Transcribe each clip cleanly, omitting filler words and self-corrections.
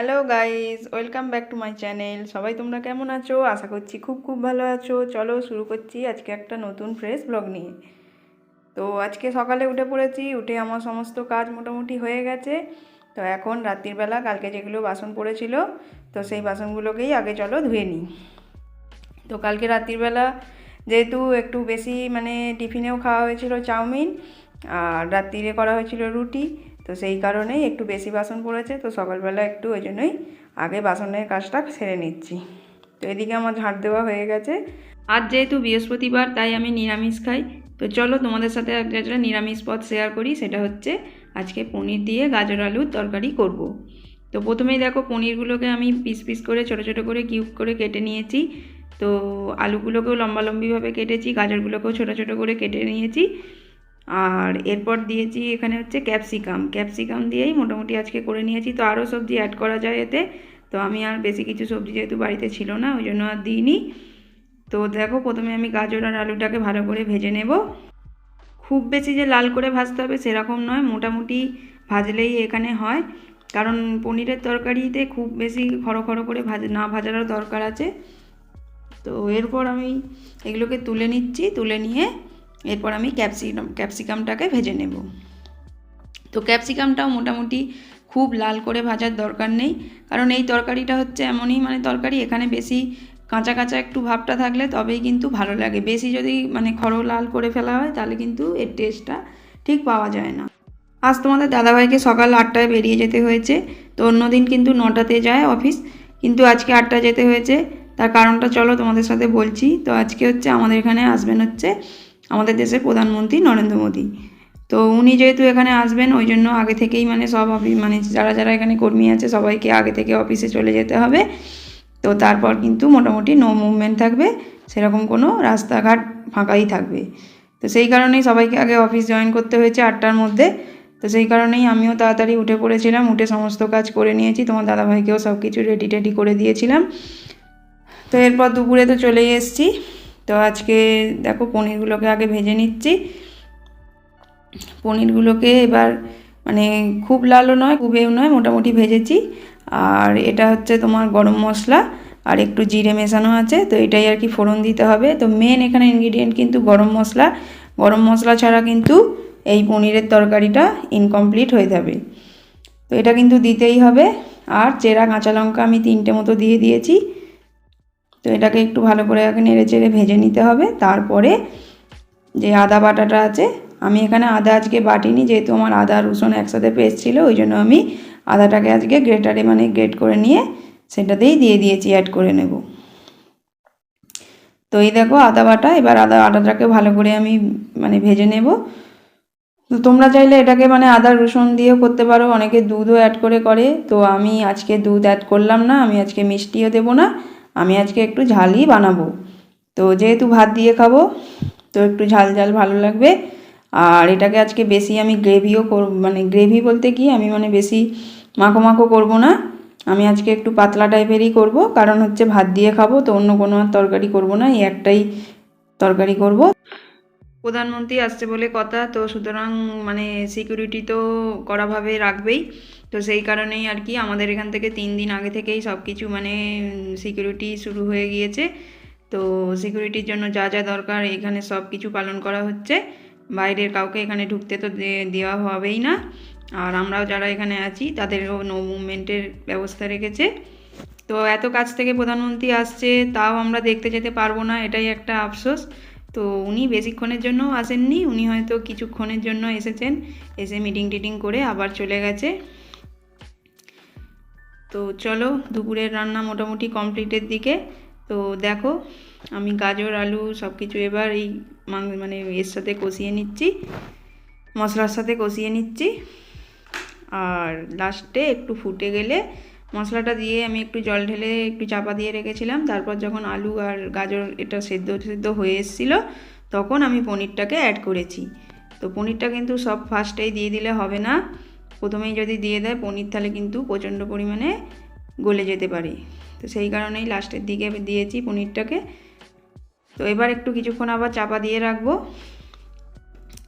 Hello guys, welcome back to my channel. সবাই তোমরা কেমন আছো? আশা করছি খুব খুব ভালো আছো। চলো শুরু করছি আজকে একটা নতুন ফ্রেশ ব্লগ নিয়ে। তো আজকে সকালে উঠে পড়েছি, উঠে আমার সমস্ত কাজ মোটামুটি হয়ে গেছে। তো এখন রাত্রির বেলা কালকে যেগুলো বাসন পড়েছিল, তো সেই বাসনগুলোকেই আগে চলো ধুয়ে নিই। তো কালকে রাত্রির বেলা যেহেতু একটু বেশি টিফিনেও খাওয়া হয়েছিল চাউমিন, আর রাত্রিরে করা হয়েছিল রুটি, তো সেই কারণেই একটু বেশি বাসন পড়েছে। তো সকালবেলা একটু ওই জন্যই আগে বাসনের কাজটা সেরে নিচ্ছি। তো এদিকে আমার ঝাঁট দেওয়া হয়ে গেছে। আজ যেহেতু বৃহস্পতিবার তাই আমি নিরামিষ খাই। তো চলো তোমাদের সাথে একটা নিরামিষ পদ শেয়ার করি। সেটা হচ্ছে আজকে পনির দিয়ে গাজর আলুর তরকারি করব। তো প্রথমেই দেখো পনিরগুলোকে আমি পিস পিস করে ছোটো ছোটো করে কিউব করে কেটে নিয়েছি। তো আলুগুলোকেও লম্বালম্বিভাবে কেটেছি, গাজরগুলোকেও ছোটো ছোটো করে কেটে নিয়েছি। আর এরপর দিয়েছি এখানে হচ্ছে ক্যাপসিকাম দিয়েই মোটামুটি আজকে করে নিয়েছি। তো আরও সবজি অ্যাড করা যায় এতে, তো আমি আর বেশি কিছু সবজি যেহেতু বাড়িতে ছিল না ওই জন্য আর দিইনি। তো দেখো প্রথমে আমি গাজর আর আলুটাকে ভালো করে ভেজে নেব। খুব বেশি যে লাল করে ভাজতে হবে সেরকম নয়, মোটামুটি ভাজলেই এখানে হয়। কারণ পনিরের তরকারিতে খুব বেশি খড়ো করে ভাজারও দরকার আছে। তো এরপর আমি এগুলোকে তুলে নিচ্ছি, তুলে নিয়ে এরপর আমি ক্যাপসিকামটাকে ভেজে নেব। তো ক্যাপসিকামটাও মোটামুটি খুব লাল করে ভাজার দরকার নেই, কারণ এই তরকারিটা হচ্ছে এমনই তরকারি, এখানে বেশি কাঁচা কাঁচা একটু ভাবটা থাকলে তবেই কিন্তু ভালো লাগে। বেশি যদি খড়ো লাল করে ফেলা হয় তাহলে কিন্তু এর টেস্টটা ঠিক পাওয়া যায় না। আজ তোমাদের দাদাভাইকে সকাল 8টায় বেরিয়ে যেতে হয়েছে। তো অন্যদিন কিন্তু 9টাতে যায় অফিস, কিন্তু আজকে 8টায় যেতে হয়েছে। তার কারণটা চলো তোমাদের সাথে বলছি। তো আজকে হচ্ছে আমাদের এখানে আসবেন হচ্ছে আমাদের দেশের প্রধানমন্ত্রী নরেন্দ্র মোদী। তো উনি যেহেতু এখানে আসবেন ওই জন্য আগে থেকেই সব যারা যারা এখানে কর্মী আছে সবাইকে আগে থেকে অফিসে চলে যেতে হবে। তো তারপর কিন্তু মোটামুটি নো মুভমেন্ট থাকবে, সেরকম কোনো রাস্তাঘাট ফাঁকাই থাকবে। তো সেই কারণেই সবাইকে আগে অফিস জয়েন করতে হয়েছে 8টার মধ্যে। তো সেই কারণেই আমিও তাড়াতাড়ি উঠে পড়েছিলাম, উঠে সমস্ত কাজ করে নিয়েছি, তোমার দাদাভাইকেও সব কিছু রেডি করে দিয়েছিলাম। তো এরপর দুপুরে তো চলেই এসেছি। তো আজকে দেখো পনিরগুলোকে আগে ভেজে নিচ্ছি। পনিরগুলোকে এবার খুব লালও নয় খুবেও নয়, মোটামুটি ভেজেছি। আর এটা হচ্ছে তোমার গরম মশলা আর একটু জিরে মেশানো আছে, তো এটাই আর কি ফোড়ন দিতে হবে। তো মেন এখানে ইনগ্রিডিয়েন্ট কিন্তু গরম মশলা ছাড়া কিন্তু এই পনিরের তরকারিটা ইনকমপ্লিট হয়ে যাবে। তো এটা কিন্তু দিতেই হবে। আর চেরা কাঁচা লঙ্কা আমি 3টে মতো দিয়ে দিয়েছি। তো এটাকে একটু ভালো করে আগে নেড়ে চেড়ে ভেজে নিতে হবে। তারপরে যে আদা বাটাটা আছে, আমি এখানে আদা আজকে বাটিনি, যেহেতু আমার আদা রসুন একসাথে পেস্ট ছিল ওই জন্য আমি আদাটাকে আজকে গ্রেটারে গ্রেট করে নিয়ে সেটাতেই দিয়ে দিয়েছি, অ্যাড করে নেব। তো এই দেখো আদা বাটা, এবার আদাটাকে ভালো করে আমি ভেজে নেব। তো তোমরা চাইলে এটাকে আদা রসুন দিয়েও করতে পারো, অনেকে দুধও অ্যাড করে। তো আমি আজকে দুধ অ্যাড করলাম না, আমি আজকে মিষ্টিও দেবো না, আমি আজকে একটু ঝালই বানাবো। তো যেহেতু ভাত দিয়ে খাবো তো একটু ঝাল ঝাল ভালো লাগবে। আর এটাকে আজকে বেশি আমি গ্রেভিও করব, গ্রেভি বলতে কি আমি বেশি মাখো করবো না, আমি আজকে একটু পাতলা টাইপেরই করব। কারণ হচ্ছে ভাত দিয়ে খাবো, তো অন্য কোনো আর তরকারি করব না, এই একটাই তরকারি করব। প্রধানমন্ত্রী আসছে বলে কথা, তো সুতরাং সিকিউরিটি তো কড়াভাবে রাখবেই। তো সেই কারণেই আর কি আমাদের এখান থেকে 3 দিন আগে থেকেই সব কিছু সিকিউরিটি শুরু হয়ে গিয়েছে। তো সিকিউরিটির জন্য যা যা দরকার এখানে সব কিছু পালন করা হচ্ছে। বাইরের কাউকে এখানে ঢুকতে তো দেওয়া হবেই না। আর আমরাও যারা এখানে আছি তাদেরও নো মুভমেন্টের ব্যবস্থা রেখেছে। তো এত কাছ থেকে প্রধানমন্ত্রী আসছে তাও আমরা দেখতে যেতে পারবো না, এটাই একটা আফসোস। তো উনি বেশিক্ষণের জন্য আসেননি, উনি হয়তো কিছুক্ষণের জন্য এসেছেন, এসে মিটিং টিটিং করে আবার চলে গেছে। তো চলো দুপুরের রান্না মোটামুটি কমপ্লিটের দিকে। তো দেখো আমি গাজর আলু সব কিছু এবার এই এর সাথে কষিয়ে নিচ্ছি, মশলার সাথে কষিয়ে নিচ্ছি। আর লাস্টে একটু ফুটে গেলে মশলাটা দিয়ে আমি একটু জল ঢেলে একটু চাপা দিয়ে রেখেছিলাম। তারপর যখন আলু আর গাজর এটা সেদ্ধ হয়ে এসেছিলো তখন আমি পনিরটাকে অ্যাড করেছি। তো পনিরটা কিন্তু সব ফার্স্টেই দিয়ে দিলে হবে না, প্রথমেই যদি দিয়ে দেয় পনির তাহলে কিন্তু প্রচণ্ড পরিমাণে গলে যেতে পারে। তো সেই কারণেই লাস্টের দিকে দিয়েছি পনিরটাকে। তো এবার একটু কিছুক্ষণ আবার চাপা দিয়ে রাখবো।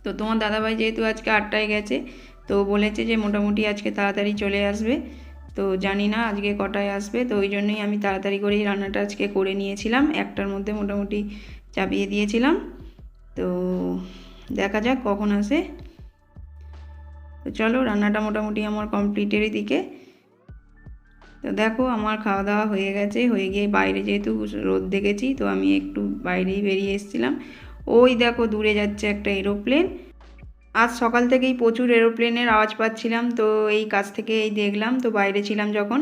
তো তোমার দাদাভাই যেহেতু আজকে 8টায় গেছে, তো বলেছে যে মোটামুটি আজকে তাড়াতাড়ি চলে আসবে। তো জানি না আজকে কটায় আসবে, তো ওই জন্যই আমি তাড়াতাড়ি করেই রান্নাটা আজকে করে নিয়েছিলাম, 1টার মধ্যে মোটামুটি চাপিয়ে দিয়েছিলাম। তো দেখা যাক কখন আসে। তো চলো, রান্নাটা মোটামুটি আমার কমপ্লিটেরই দিকে। তো দেখো আমার খাওয়া দাওয়া হয়ে গেছে, হয়ে গিয়ে বাইরে যেহেতু রোদ দেখেছি তো আমি একটু বাইরেই বেরিয়ে এসেছিলাম। ওই দেখো দূরে যাচ্ছে একটা এরোপ্লেন। আজ সকাল থেকেই প্রচুর এরোপ্লেনের আওয়াজ পাচ্ছিলাম, তো এই কাছ থেকে এই দেখলাম, তো বাইরে ছিলাম যখন।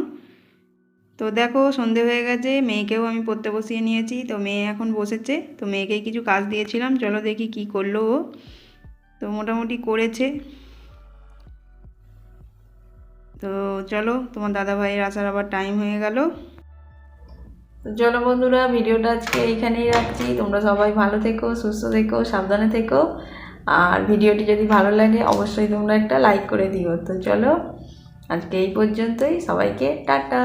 তো দেখো সন্ধে হয়ে গেছে, মেয়েকেও আমি পড়তে বসিয়ে নিয়েছি, তো মেয়ে এখন বসেছে। তো মেয়েকেই কিছু কাজ দিয়েছিলাম, চলো দেখি কি করলো ও। তো মোটামুটি করেছে। তো চলো, তোমার দাদাভাইয়ের আসার আবার টাইম হয়ে গেল। তো চলো বন্ধুরা, ভিডিওটা আজকে এইখানেই রাখছি। তোমরা সবাই ভালো থেকো, সুস্থ থেকো, সাবধানে থেকো। আর ভিডিওটি যদি ভালো লাগে অবশ্যই তোমরা একটা লাইক করে দিও। তো চলো আজকে এই পর্যন্তই, সবাইকে টাটা।